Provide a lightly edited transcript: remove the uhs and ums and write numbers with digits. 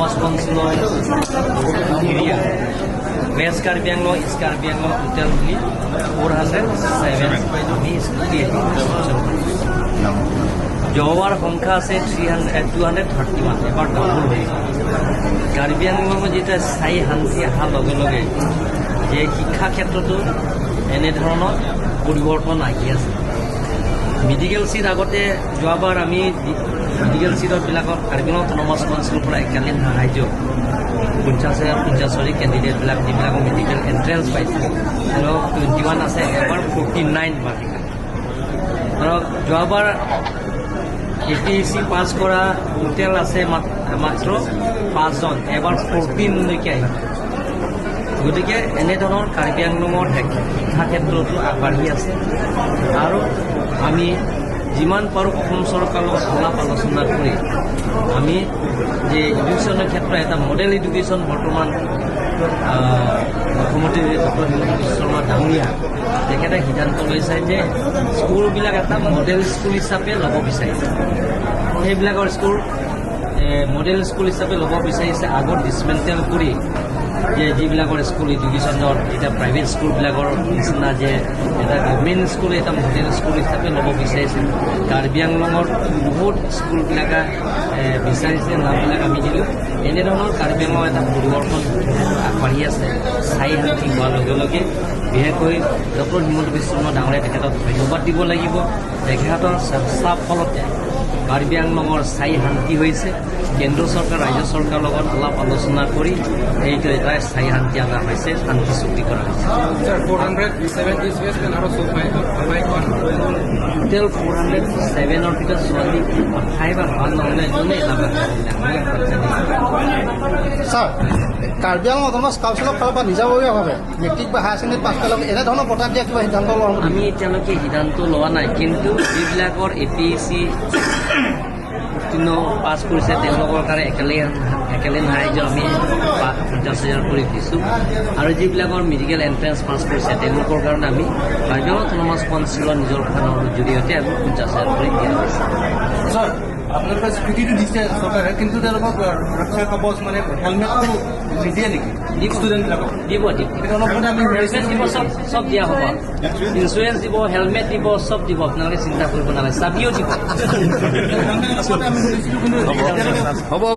Autonomous Council area. West Karbi Anglong, East Karbi Anglong, total 407 জবাৰ সংখ্যা আছে 231 এবাৰ double হৈ কাৰ্বি আংলঙত যেতিয়া স্থায়ী শান্তি অহাৰ লগে লগে যে শিক্ষা ক্ষেত্ৰতো এনেধৰণৰ পৰিৱৰ্তন আহি আছে মেডিকেল চিট আগতে যোৱাবাৰ আমি মেডিকেল চিটবিলাকত কাৰ্বি আংলং অট'নমাছ কাউন্সিলৰ পৰা একালীন সাহায্য 50 কেণ্ডিডেটবিলাক যিবিলাকৰ মেডিকেল এণ্ট্ৰেঞ্চ পাইছে ধৰক 21 আছে এবাৰ 49 বাকী ধৰক যোৱাবাৰ APSC পাছ কৰা টোটেল আছে মাত্ৰ 5 জন এবাৰ 14 লৈকে আহিছে গতিকে এনেধৰণৰ কাৰ্বি আংলঙৰ শিক্ষা ক্ষেত্ৰতো আগবাঢ়ি আছে আৰু আমি যিমান পাৰোঁ অসম চৰকাৰৰ লগত আলাপ আলোচনা কৰি আমি যে এডুকেশ্যনৰ ক্ষেত্ৰত এটা মডেল এডুকেশ্যন বৰ্তমান মুখ্যমন্ত্ৰী ডক্টৰ হিমন্ত বিশ্ব শৰ্মা ডাঙৰীয়া তেখেতে সিদ্ধান্ত লৈছে যে স্কুলবিলাক এটা মডেল স্কুল হিচাপে ল'ব বিচাৰিছে সেইবিলাকৰ স্কুল মডেল স্কুল হিচাপে ল'ব বিচাৰিছে আগত ডিছমেণ্টেল কৰি যে যিবিলাকৰ স্কুল এডুকেশ্যনৰ এতিয়া প্ৰাইভেট স্কুলবিলাকৰ নিচিনা যে এটা গভৰ্ণমেণ্ট স্কুল এটা মডেল স্কুল হিচাপে ল'ব বিচাৰিছে কাৰ্বি আংলঙৰ বহুত স্কুলবিলাকে বিচাৰিছে নামবিলাক আমি দিলোঁ এনেধৰণৰ কাৰ্বি আংলঙৰ এটা পৰিৱৰ্তন আগবাঢ়ি আছে স্থায়ী শান্তি হোৱাৰ লগে লগে বিশেষকৈ ডক্টৰ হিমন্ত বিশ্ব শৰ্মা ডাঙৰীয়া তেখেতক ধন্যবাদ দিব লাগিব তেখেতৰ চেষ্টাৰ ফলতে কাৰ্বি আংলঙৰ স্থায়ী শান্তি হৈছে কেন্দ্ৰ চৰকাৰ ৰাজ্য চৰকাৰৰ লগত আলাপ আলোচনা কৰি এইটো এটা স্থায়ী শান্তি অনা হৈছে শান্তি চুক্তি কৰা হৈছে টোটেল 407ৰ ভিতৰত ছোৱালী 5 বা 5 নহ'লে এজনে ছাৰ কাৰ্বি আংলং অট'নমাছ কাউন্সিলৰ ফালৰ পৰা নিজাববীয়াভাৱে মেট্ৰিক বা হায়াৰ ছেকেণ্ডেৰী পাছ কৰিলে এনেধৰণৰ বঁটা দিয়া কিবা সিদ্ধান্ত লোৱা আমি এতিয়ালৈকে সিদ্ধান্ত লোৱা নাই কিন্তু যিবিলাকৰ APSC পাছ কৰিছে তেওঁলোকৰ কাৰণে একেলেন সাহায্য আমি 50,000 কৰি দিছোঁ আৰু যিবিলাকৰ মেডিকেল এণ্ট্ৰেঞ্চ পাছ কৰিছে তেওঁলোকৰ কাৰণে আমি কাৰ্বি আংলং অট'নমাছ কাউন্সিলৰ নিজৰ ফাণ্ডৰ জৰিয়তে আমি 50,000 কৰি দিয়া হৈছে আপোনালোকে স্বীকৃতিটো দিছে চৰকাৰে কিন্তু তেওঁলোকক ৰক্ষা কবচ মানে হেলমেটটো নিদিয়ে নেকি ষ্টুডেণ্টবিলাকক দিব চব দিয়া হ'ব ইঞ্চুৰেঞ্চ দিব হেলমেট দিব চব দিব আপোনালোকে চিন্তা কৰিব নালাগে চাবিও দিব হ'ব